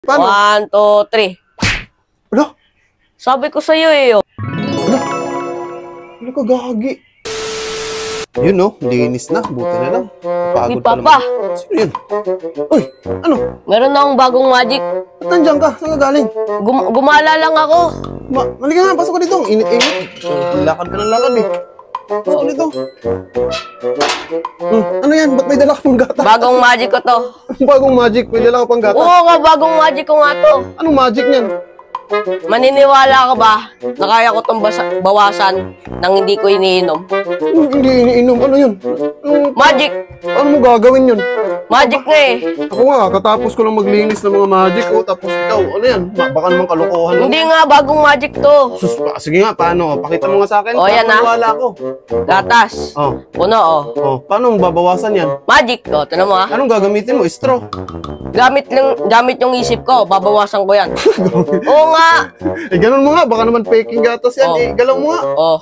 Paano? 1, 2, 3. Ano? Sabi ko sa'yo eh. Ano? Ano ka gagi? Yun no, linis na. Buti na lang. Di Pagod pa Papa. naman. Sino yun? Uy, ano? Meron akong bagong magic. Ba't nandiyan ka? Saan ka galing? Gumala lang ako. Halika nga, pasok ka dito. Init-init. Lakad ka ng lakad eh. Pasok ka dito. Ano yan? Ba't may dala ka pang gata? Bagong magic ko to. Bagong magic. May dala ka pang gata. Oo nga, bagong magic ko nga to. Anong magic niyan? Maniniwala ka ba na kaya ko itong bawasan nang hindi ko iniinom? Hindi iniinom. Ano yun? Magic! Ano mo gagawin yun? Magic nga eh. Ako nga, katapos ko lang maglinis ng mga magic. Tapos ikaw, ano yan? Baka naman kalokohan mo. Hindi nga, bagong magic to. Sige nga, paano? Pakita mo nga sa akin. O, yan na. Wala ako. Gatas. Oh. Puno, oh. Oh, paano mong babawasan yan? Magic. O, tinan mo ah. Anong gagamitin mo? Straw? Gamit yung isip ko. Babawasan ko yan. Oo nga. Ganun mo nga. Baka naman faking gatas yan. Oh. Galaw mo nga. Oh.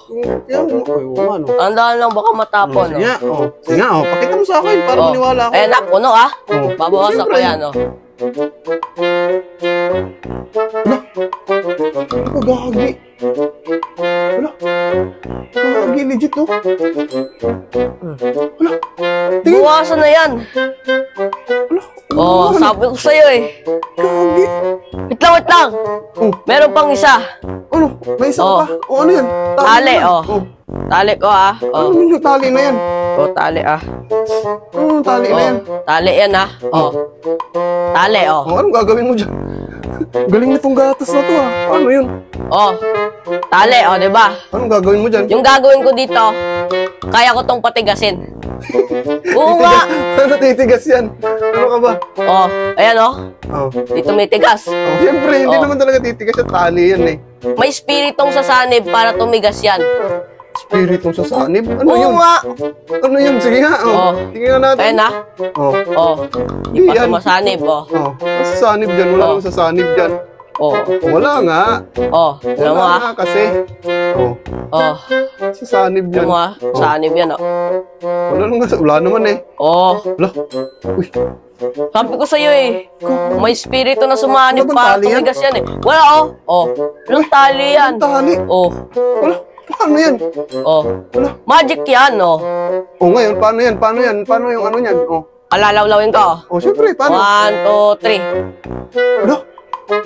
Yan mo. Ano? Tandaan lang, baka matapon. Sige nga. Sige nga. Pakita mo sa akin para maniwala ako. Ayan na, puno ah. Oh. Babawasan ko yan, oh. Ano gagi? Wala. Gagi, legit to. Wala. Tingin. Bawasan na yan. Wala. Oh, sabi ko sa'yo eh. Gagi. Wait lang. Oh. Meron pang isa. Ano? May isa pa? O ano yan? Tali, na. oh. Tali ko ah. Ano Oh. yung tali na yan? Oh, tali ah. Ano tali na yan? Tali yan ah. Oh. Tali, oh. Anong gagawin mo dyan? Galing nitong gatas na to ah. Paano yun? Oh. Tali, oh, di ba? Anong gagawin mo dyan? Yung gagawin ko dito, kaya ko tong patigasin. Oo nga. Ano titigas yan? Ano ka ba? Oh, ayan oh. Oh. Dito may tigas. Oh, siyempre, hindi Oh. naman talaga titigas yung tali yan eh. May spiritong sasanib para tumigas yan. Spiritong sa sanib? Ano Oo yun? nga. Ano yun? Sige nga. Oh. Oh. Tingnan natin. Ayan ah. Oh. Oh. Di pa Yan. sumasanib, oh. Oh. Sa sanib dyan. Wala Oh. naman sa sanib dyan. Oh. Wala nga. Oh. Alam mo Wala ah. nga kasi. Oh. Oh. Sa sanib Alam dyan. mo ah. Sanib yan, oh. Wala naman eh. Oh. Wala. Uy. Sabi ko sa'yo eh. May spirito na sumanib Ano bang para tali yan? tumigas yan eh. Wala, oh. Oh. Walang tali yan. Tali. Oh. Wala. Paano yan? Oh. Wala. Magic yan, oh. Oh, ngayon, paano yan? Paano yan? Paano yung ano yan? Oh. Alalawlawin ko, oh. Oh, syempre, paano? 1, 2, 3. Ano?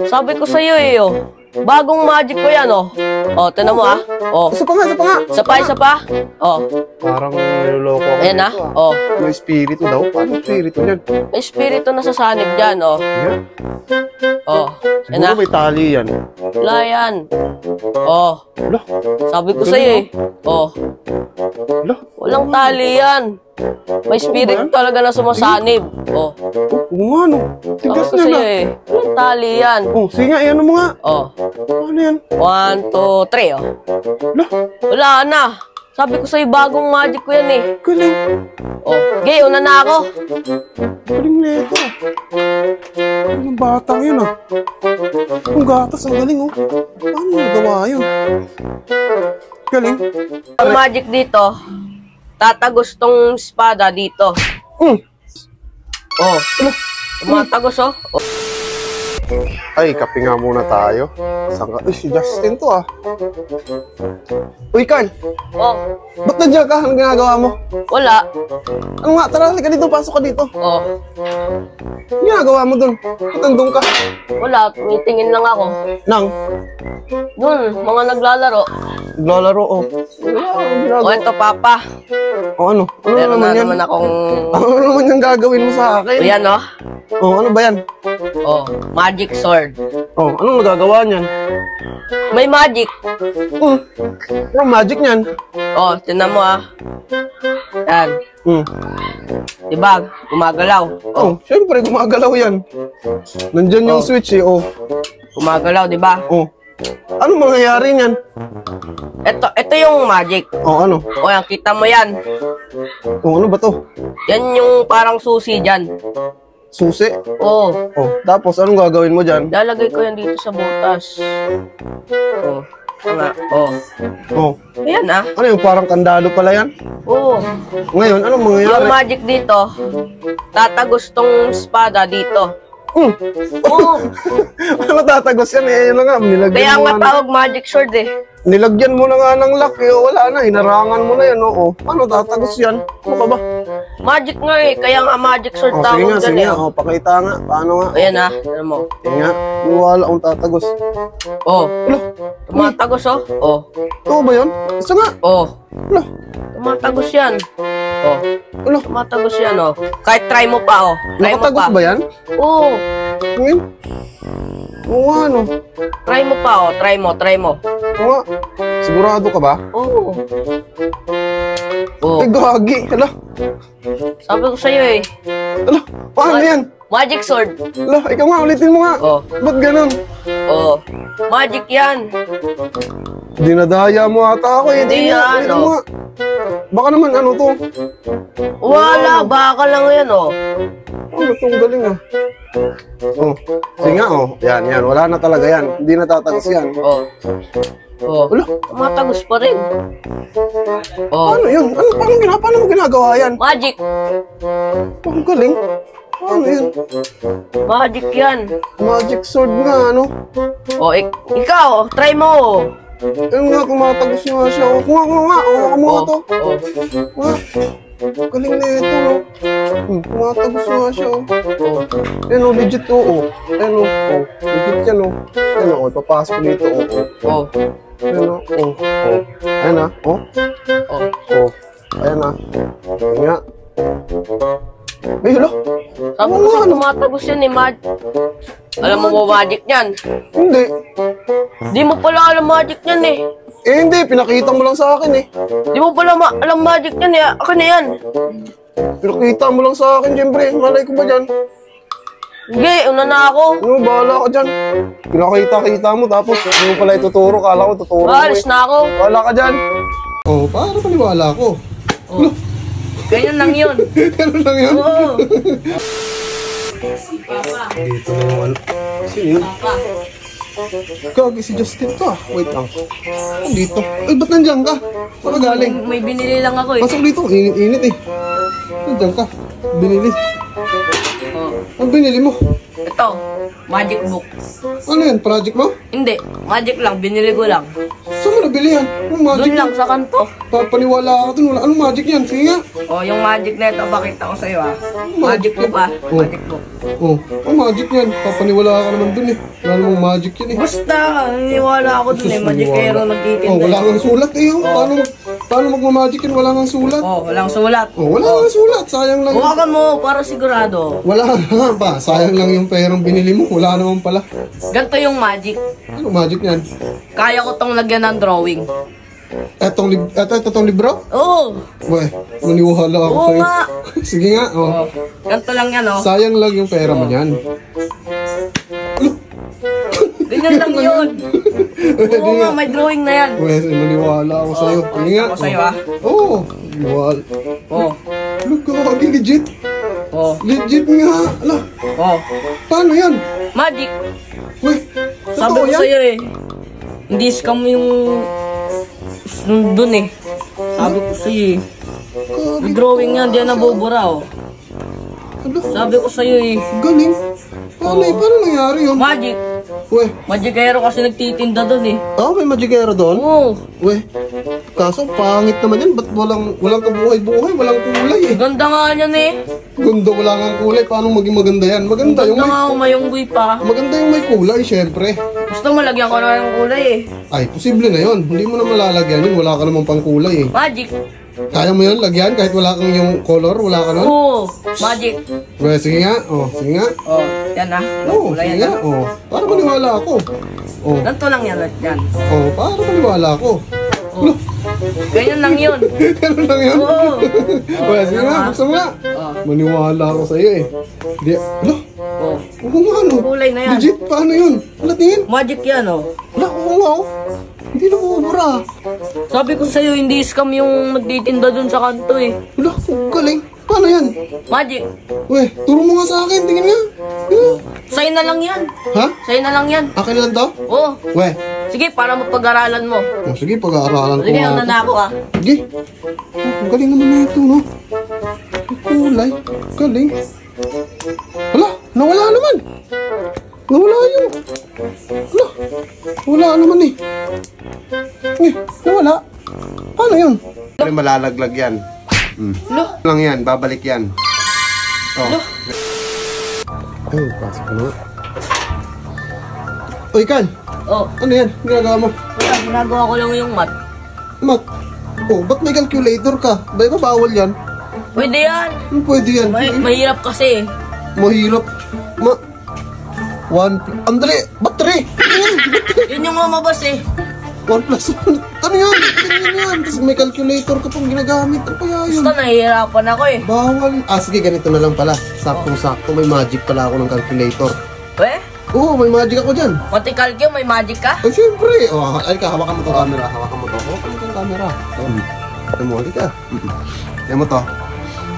Sabi ko sa'yo eh, oh. Bagong magic ko yan, oh. Oh, tinan mo ah. Oh. Isa pa nga, isa pa nga. Isa pa. Oh. Parang niloloko ako. Ayan ah. dito, Oh. May spirito daw. Paano spirito niyan? May spirito na sasanib dyan, oh. Ayan. Oh. Ayan Siguro ah. may tali yan. Wala yan. Oh. Wala. Sabi ko sa'yo eh. Oh. Wala. Walang tali yan. May spirit talaga na sumasanib. Oh. Oo nga, no. Sabi Tigas ko na sa'yo na. eh. Walang tali yan. Oh, sige nga, ano mo nga. Oh. Paano yan? 1, 2, 3, oh. Wala. Wala na. Sabi ko sa'yo, bagong magic ko yan eh. Galing. Oh. Gay, una na ako. Galing na ito. Ang batang yun, ah. Ang gatas, ang galing, oh. Paano nagawa yun? Galing. Ang magic dito, tatagos tong espada dito. Mm. Oh. Tumatagos, oh. Ay, kape nga muna tayo. Saan ka? Uy, si Justin to, ah. Uy, Carl. Oh. Ba't nandiyan ka? Anong ginagawa mo? Wala. Ano nga? Tara, halika dito. Pasok ka dito. Oh. Anong ginagawa mo dun? Ba't nandun ka? Wala. Tumitingin lang ako. Nang? Dun, mga naglalaro. Naglalaro, oh. Wala, anong O, ginagawa? eto, Papa. Oh, ano? Ano Meron naman na yan? naman akong... Ano naman yung gagawin mo sa akin? Ayan, oh. Oh, ano ba yan? Oh, magic sword. Oh, anong nagagawa niyan? May magic. Ano magic niyan? Oh, tinan mo, ah. Yan. Diba? Gumagalaw. Oh, syempre gumagalaw yan. Nandyan yung Oh. switch eh, oh. Gumagalaw, diba? Oh. Ano mangyayari niyan? Ito yung magic. Oh, ano? O, yan, kita mo yan. Oh, ano ba to? Yan yung parang susi dyan. Susi? Oh, Oh, tapos anong gagawin mo dyan? lalagay ko yan dito sa butas. Oh, nga. Oh. Oh, Ayan, ah. ano yung parang kandado pala yan? Oh. Ngayon, anong Yung mangyayari? magic dito, tatagos tong espada dito. Oo. Ano tatagos yan eh? Yun na nga, nilagyan Kaya mo nga nga. tawag magic sword eh. Nilagyan mo na nga ng lock eh. Wala na, hinarangan mo na yan. Oo. Ano tatagos yan? Ano ka ba? Magic nga eh. Kaya nga magic sword Oh, sige tawag nga, dyan sige eh. nga. Oh, pakita nga. Paano nga? Ayan ah. Ano mo? Sige nga. Wala akong tatagos. Oh. Wala. Tumatagos oh. Oh. Ito ba yun? Isa nga. Oh. Wala. Tumatagos yan. Oh. Wala. Tumatagos yan oh. Kahit try mo pa oh. Try mo Nakatagos pa. ba yan? Oo. Ngayon? Oo nga, ano? Try mo pa oh. Try mo. Try mo. Oo nga. Sigurado ka ba? Oo. Oh. Ay, gagi. Hala. Sabi ko sa'yo eh. Hala. Paano yan? Magic sword. Hala, ikaw nga. Ulitin mo nga. Oh. Ba't ganun? Oh. Magic yan. Dinadaya mo ata ako eh. Hindi Tingnan nga, yan, tingnan mo oh. nga. Baka naman ano to? Wala. Baka lang yan oh. Ano itong galing ah. Oh. Sige nga oh. Yan, yan. Wala na talaga yan. Hindi natatagos yan. Oh. Oh. Wala. Tumatagos pa rin. Oh. Paano yun? Paano mo ginagawa yan? Magic. Ang galing. Paano yun? Magic yan. Magic sword nga, ano? Oh, ikaw, try mo. Ayun nga, tumatagos nga siya. Oh, kuha nga. Oh, kumuha to. Oh. Kuha. Galing na ito, no? Tumatagos nga siya, oh. Ayun, oh, legit, oh. Ayun, oh. Legit yan, oh. Ayun, oh. Papasok dito, oh. Oh. Ayun, oh. Ayun, ah. Oh. Oh. Oh. Ayun, ah. Ayun nga. Ay, hala. Sabi ko sa'yo, tumatagos yan eh, Alam mo ba magic niyan? Hindi. Di mo pala alam magic niyan eh. Eh, hindi. Pinakita mo lang sa akin, eh. Di mo pala alam magic niyan eh. Akin na yan. Pinakita mo lang sa akin, siyempre. Malay ko ba dyan? Hindi, una na ako. Ano, bahala ka dyan. Pinakita-kita mo, tapos hindi mo pala ituturo. Kala ko tuturo mo, Alis eh. na ako. Bahala ka dyan. Oh, para paniwala ko. Oh. Ganyan lang yun. Ano lang yun? Oo. Dito naman. Sino yun? Gagi si Justin to ah. Wait lang. Dito. Ay, ba't nandiyan ka? Saan ka galing? May binili lang ako eh. Pasok dito. Init eh. Nandiyan ka. Binili. Oh. Ang binili mo? Ito, magic book. Ano yan? Project mo? Hindi, magic lang. Binili ko lang. Saan mo nabili yan? Anong magic Doon lang sa kanto. Papaniwala ka dun. Wala. Anong magic yan? Sige nga. Oh, yung magic na ito, pakita ko sa'yo ah. Magic book ah. Magic book. Oh, ang magic yan. Papaniwala ka naman dun eh. Wala namang magic yan eh. Basta, naniniwala ako dun eh. Magicero Oh, nagtitinda. wala kang sulat eh. Oh. Paano magmamagic yan? Wala kang sulat. Oh, walang sulat. Oh, wala kang sulat. Sayang lang. Huwakan mo para sigurado. Wala nga ba? Sayang lang yung perang binili mo. Wala naman pala. Ganito yung magic. Anong magic yan? Kaya ko tong lagyan ng drawing. Etong libro? Oo. Weh, maniwala ako Oo sa'yo. nga. Sige nga, oh. Oh. Ganito lang yan oh. Sayang lang yung pera mo yan. Ganyan lang yun. Oo nga, may drawing na yan. Weh, maniwala ako sa'yo. Sige nga. Ako sa'yo ah. Oo. Maniwala. Oh. Look, kaki legit. Oh. Legit nga. Ala, Oh. paano yan? Magic. Weh, Sabi totoo ko yan? sa'yo eh. Hindi scam yung dun eh. Sabi ko sa'yo eh. May drawing yan, di yan nabubura oh. Ala, Sabi ko sa'yo eh. galing. Paano nangyari yun? Magic. Weh, Magicero kasi nagtitinda dun eh. may magikero doon? Oo. Weh, kaso pangit naman yan. Ba't walang kabuhay-buhay, walang kulay eh. Ganda nga yan eh. Ganda, wala nga kulay. Paano maging maganda yan? Maganda yung Ganda may... nga umayunggoy pa. Maganda yung may kulay, syempre. Gusto mo lagyan ko na ng kulay eh. Ay, posible na yon. Hindi mo na malalagyan yun. Wala ka namang pang kulay eh. Magic. Kaya mo yun, lagyan kahit wala kang yung color, wala ka nun? Oo. Magic. Well, sige nga. Oh, sige nga. Oh, yan ah. Oh, Kulay sige yan nga. ah. Oh, para maniwala ako. Oh, Ganito lang yan. Yan. oh, para maniwala ako. Oh. Ganyan lang yun. Ganun lang yun. Oo. Well, sige nga, buksan mo nga. Oh. Maniwala ako sa'yo eh. Di, ano? Oh. Oo nga, ano? Kulay na yan. Legit, paano yun? Wala tingin. Magic yan oh. Wala, oo nga, oh. Hindi na bumubura. Sabi ko sa'yo, hindi scam yung nagtitinda dun sa kanto eh. Wala, galing. Paano yan? Magic. Weh, turo mo nga sa akin. Tingin nga. Sa'yo na lang yan. Ha? Sa'yo na lang yan. Akin lang to? Oo. Weh. Sige, para mapag-aralan mo. Oh, sige, pag-aaralan ko Sige, nga una ito. na ako ah. Sige. Ang galing naman na ito, no? Ang kulay. Galing. Hala, nawala naman. Nawala yun. Hala, wala naman eh. Nawala. Paano yun? Malalaglag yan. Lo. Lang yan, babalik yan. Oh. Lo. Ay, pasok na. Uy, Kan. Oh. Ano yan? Ginagawa mo? Wala, ginagawa ko lang yung mat. Mat. Oh, ba't may calculator ka? Ba bawal yan? Pwede yan. Pwede yan. Mahirap kasi eh. Mahirap. Andali, battery! Yun yung lumabas eh. 1 plus 1. Ano yan? Ganyan yan. Tapos may calculator ka pang ginagamit. Ano kaya yun? Basta nahihirapan ako eh. Bawal. Sige, ganito na lang pala. Saktong-sakto, may magic pala ako ng calculator. Eh? Oo, may magic ako dyan. Pati calcio, may magic ka? Ay, syempre. Oh, halika, hawakan mo to camera. Hawakan mo to. Hawakan mo to camera. Tignan mo, halika. Tignan mo to.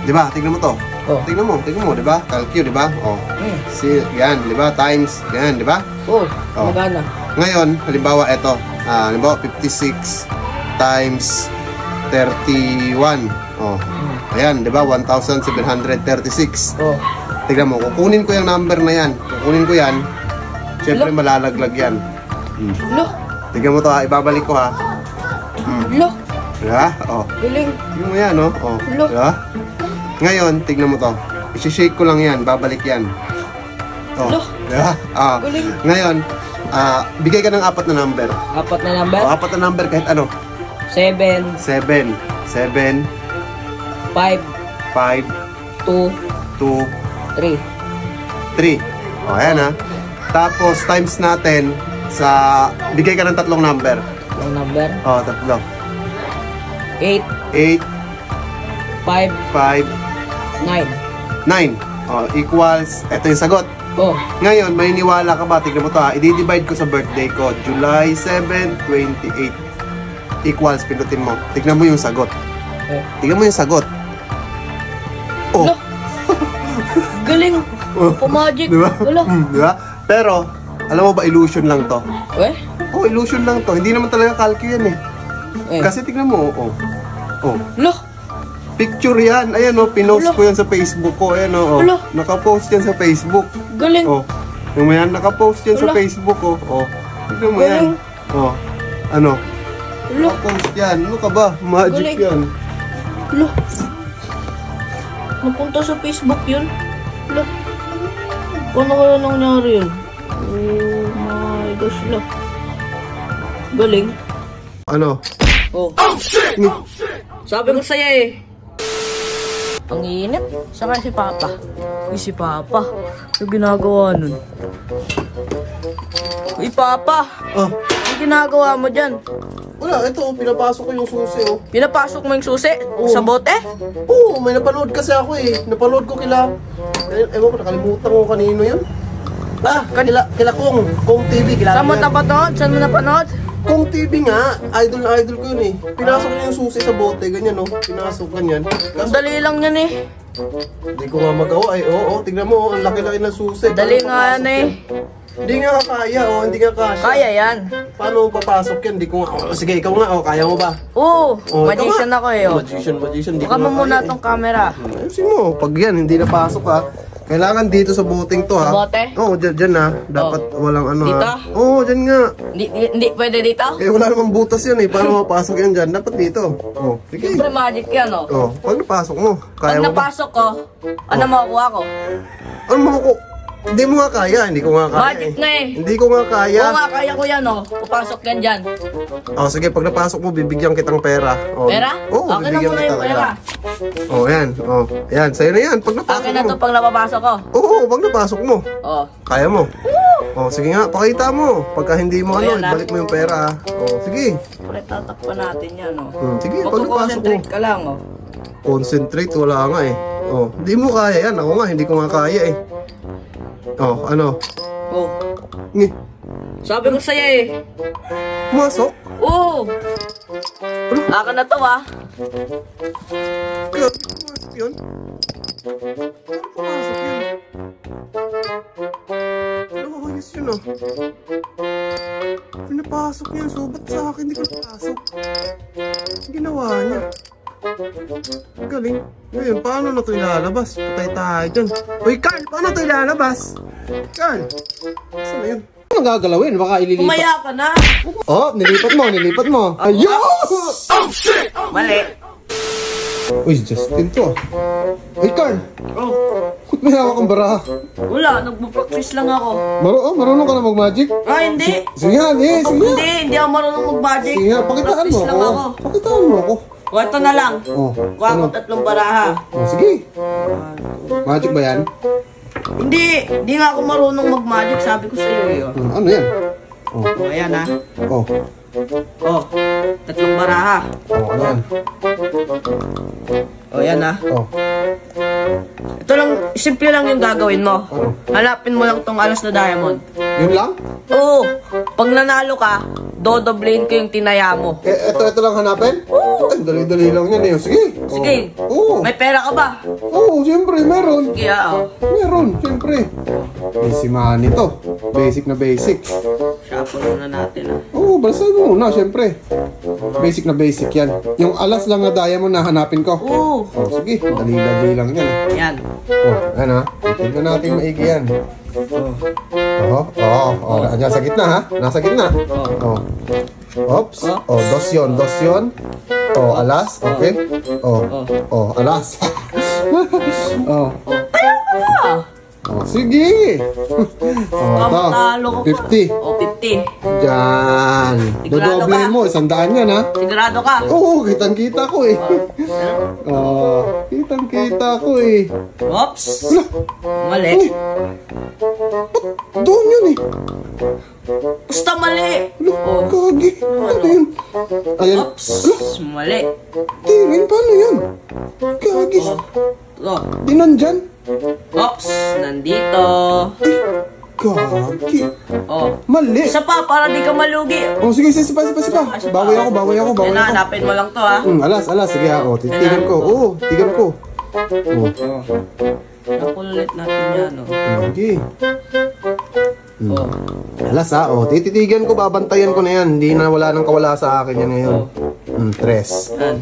Diba? Tignan mo to. Oh. Tignan mo, diba? Calcio, diba? Oh. Yan, diba? Times. Yan, diba? Oh, Oh. magana. Ngayon, halimbawa, ito. Halimbawa, 56 times 31. Oh. Ayan, diba? 1,736. Oh. Tignan mo, kukunin ko yung number na yan. Kukunin ko yan. Siyempre, malalaglag yan. Lo. Tignan mo to ha, ibabalik ko ha. Lo. Diba? Oh. Galing. Tignan mo yan, oh. Oh. Lo. Diba? Ngayon, tignan mo to. I-shake ko lang yan, babalik yan. Oh. Lo. Diba? Ah. Galing. Ngayon, bigay ka ng 4 na number. 4 na number? Oh, 4 na number kahit ano. 7, 7, 7, 5, 5, 2, 2, 3. 3. O, ayan ha. Tapos, times natin sa... Bigay ka ng 3 number. Yung number? O, 3. 8, 8, 5, 5, 9. 9. O, equals... Ito yung sagot. Oh. Ngayon, may niwala ka ba? Tignan mo to ha. I-divide ko sa birthday ko. July 7, 28. Equals, pinutin mo. Tignan mo yung sagot. Eh. Tignan mo yung sagot. Oh. Lo. Galing. Pumagic. Diba? Wala. Diba? Pero, alam mo ba, illusion lang to. Eh? Oh, illusion lang to. Hindi naman talaga calcio yan eh. Eh. Kasi tignan mo, oh. Oh. Lo. Picture yan. Ayan oh, pinost Wala. ko yan sa Facebook ko. Ayan oh. Wala. Nakapost yan sa Facebook. Galing. Oh. Yung yan, nakapost yan sa Wala. Facebook oh. Oh. Tignan mo Galing. yan. Oh. Ano? Lo. Nakapost yan. Ano ka ba? Magic Galing. yan. Lo. Napunta sa Facebook yun. Lo. Paano kaya nangyari yun? Oh my gosh, lo. Galing. Ano? Oh. Sabi ko sa'yo eh. Ang init. Saka si Papa. Uy, si Papa. Ano ginagawa nun? Uy, Papa. Oh. Ano ginagawa mo dyan? Wala, ito. Pinapasok ko yung susi oh. Pinapasok mo yung susi? Oo. Sa bote? Oo, may napanood kasi ako eh. Napanood ko kila... Ewan ko, nakalimutan ko kanino yun. Kila Kong TV. Saan mo napanood? Saan mo napanood? Kong TV nga, idol na idol ko yun eh. Pinasok niya yung susi sa bote, ganyan oh. Pinasok, ganyan. Ang dali lang yan eh. Hindi ko nga magawa eh. Oo, tignan mo, ang laki-laki ng susi. Dali Paano nga yan papasok eh. yan? Hindi nga kaya oh, hindi nga kasya. Kaya yan. Paano papasok yan? Hindi ko nga. Oh, sige, ikaw nga, oh, kaya mo ba? Oo. Oh, ikaw Magician nga. ako eh. Oh. Magician. Hindi Baka ko mo nga muna kaya, tong camera. Ayusin mo, pag yan, hindi napasok ha. Kailangan dito sa boting to ha. Sa bote? Oo, dyan ha. Dapat walang ano Dito? ha. Oo, dyan nga. Hindi pwede dito? Eh, wala namang butas yan eh. Paano mapasok yan dyan? Dapat dito. Oh, sige. Siyempre magic yan oh. Oh, pag napasok mo, kaya Pag mo ba? napasok ko, ano makukuha ko? Ano mo ko? Hindi mo nga kaya, hindi ko nga kaya. Magic na eh. Hindi ko nga kaya. Oo nga, kaya ko yan oh. Papasok yan dyan. Oh, sige, pag napasok mo, bibigyan kitang pera. Oh. Pera? Oo, Akin na muna yung pera. Oh, yan. Oh, yan. Sa'yo na yan. Pag napasok Akin na mo. to pag napapasok ko. Oo, pag napasok mo. Oh. Kaya mo. Oh, sige nga, pakita mo. Pagka hindi mo Oh, yan, ibalik mo yung pera. Oh, sige. Pre, tatakpan natin yan oh. Sige, pag napasok mo. Magkukonsentrate ka lang oh. Concentrate, wala nga eh. Oh, hindi mo kaya yan. Ako nga, hindi ko nga kaya eh. Oh, ano? Oh. Ngi. Sabi ko sa'yo eh. Pumasok? Oo. Akin na to ah. Kaya, pumasok yun? Paano pumasok yun? Nakakayos yun ah. Pinapasok niya. So, ba't sa akin hindi ko napasok? Ang ginawa niya. Ang galing. Ngayon, paano na ito ilalabas? Patay tayo dyan. Uy, Carl! Paano ito ilalabas? Carl! Saan na yun? Ano gagalawin? Baka ililipat. Kumaya ka na. Oh, nilipat mo. Ayun! Oh, shit! Mali. Uy, Justin to. Uy, Carl! Oh, Ba't may hawak kang baraha? wala. Nagpo-practice lang ako. Marunong ka na mag-magic? Ah, hindi. Sige nga, sige nga. Hindi ako marunong mag-magic. Sige nga, pakitaan mo Practice lang ako. ako. Pakitaan mo ako. O, ito na lang. Oh, Kuha ko 3 baraha. Oh, sige. Magic ba yan? Hindi nga ako marunong mag-magic. Sabi ko sa'yo eh. Ano yan? Oh, O, ayan ha. oh, O, 3 baraha. oh, ano yan? O, ayan ha. Oh, Ito lang, simple lang yung gagawin mo. ano? Hanapin mo lang tong alas na diamond. Yun lang? Oo, pag nanalo ka, dodoblein ko yung tinaya mo. Ito lang hanapin? Oo. Ay, dali-dali lang yan eh. Sige. Sige. Oo. May pera ka ba? Oo, siyempre, meron. Sige, Meron, siyempre. Easy money to. Basic na basic. Shuffle na natin Oo, basta muna, siyempre. Basic na basic yan. Yung alas lang na diamond na hanapin ko. Oo. Oh, sige. Dali-dali lang yan. Yan. Oh, yan ha. Tignan natin maigi yan. Nasa gitna ha. Nasa gitna. Oh. Oops. Oh, dos yun. Oh, alas. Okay. Oh, alas. Oh. Oh, sige. Oh, ito. Matalo ko pa. 50. O, 50. Diyan. Sigurado Dodoble ka? mo. 100 yan ha. Sigurado ka? Oo, kitang-kita ko eh. Oh, kitang-kita ko eh. Oops. Wala. Mali. Uy. Doon yun eh. Basta mali. Wala, kagi. Ano yun? Ayan. Oops. Mali. Tingin, paano yun? Kagi. Oh. Di nandyan? Oops. Nandito. Kagi. Oh. Mali. Isa pa, para di ka malugi. Oh, sige. Bawi ako. Yan na, hanapin mo lang to ha. Alas. Sige ha. Oh, titigan ko. Oo, tigan ko. Oh. Nakulit natin yan, oh. Sige. Oh. Alas ha. Oh, tititigan ko. Babantayan ko na yan. Hindi na wala nang kawala sa akin yan ngayon. 3. Yan.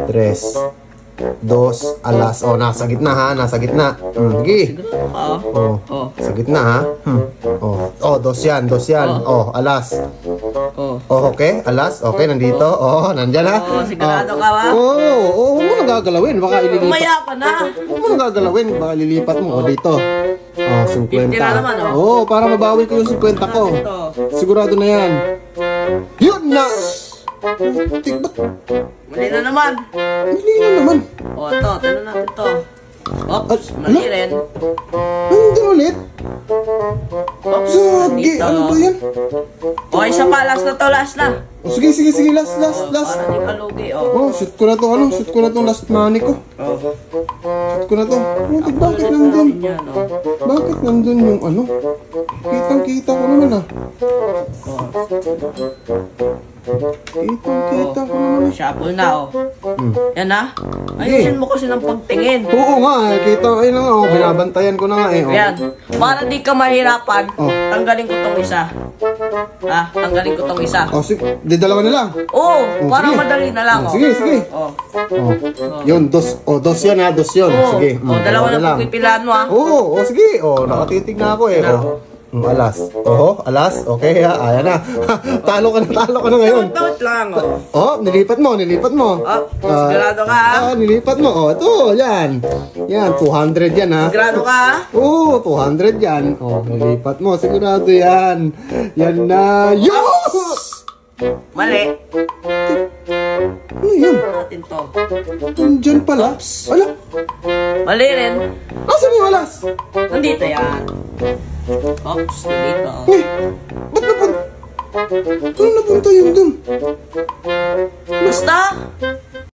3. 2, alas. Oh, nasa gitna ha. Nasa gitna. Sige. Oh. Oh, sa gitna ha. Oh, 2 yan. Oh, alas. Oh. Oh, okay. Alas. Okay, nandito. Oh, nandyan ha. Oh, sigurado ka ba? Oo, huwag mo nang gagalawin. Baka ililipat. Kumaya ka na. Huwag mo nang gagalawin. Baka lilipat mo. Oh, dito. Oh, 50. 50 na naman, oh. Oo, para mabawi ko yung 50 ko. Ito. Sigurado na yan. Yun na! Ba't? Mali na naman. Mali na naman. Oh, ito. Tignan natin to. Oops. Mali rin. Nandun ulit. Oops. Sagi, Nandito. ano ba yan? Oh, isa pa. Last na to. Last na. Oh, sige. Last. Para di ka lugi, oh. Oh, shoot ko na to last money ko. Oh. Shoot ko na to. Bakit nandun? Yan, oh. Bakit nandun yung ano? Kitang-kita ko naman ah. Kitang-kita ko naman. Shuffle na, oh. Yan na. Ayusin mo kasi ng pagtingin. Oo nga, kita ko na nga. Oh, binabantayan ko na nga eh. Oh. Yan. Para di ka mahirapan, Oh. tanggalin ko tong isa. Tanggalin ko tong isa. Oh, sige. Di dalawa na lang. Oo, Oh, para sige. madali na lang, oh. Sige. Oh. Oh. Yun, dos. Oh, dos yan ha, dos yun. Oh. Sige. Oh, dalawa na pagpipilaan mo, ha. Oo, sige. Oh, nakatitig na ako eh. Oh. Alas. Alas. Okay ha, ayan na. talo ka na ngayon. Tawad lang, oh. Oh, nilipat mo. Oh, sigurado ka, ha. Nilipat mo. Oh, ito, yan. Yan, 200 yan ha. Sigurado ka, ha. Oo, 200 yan. Oh, nilipat mo. Sigurado yan. Yan na. Yes! Mali. Ano yun? Natin to. Nandyan pala. Ala, Mali rin. asan yung alas? Nandito yan. Oops, nandito. Eh, ba't napunta? Ano napunta yun dun? Basta,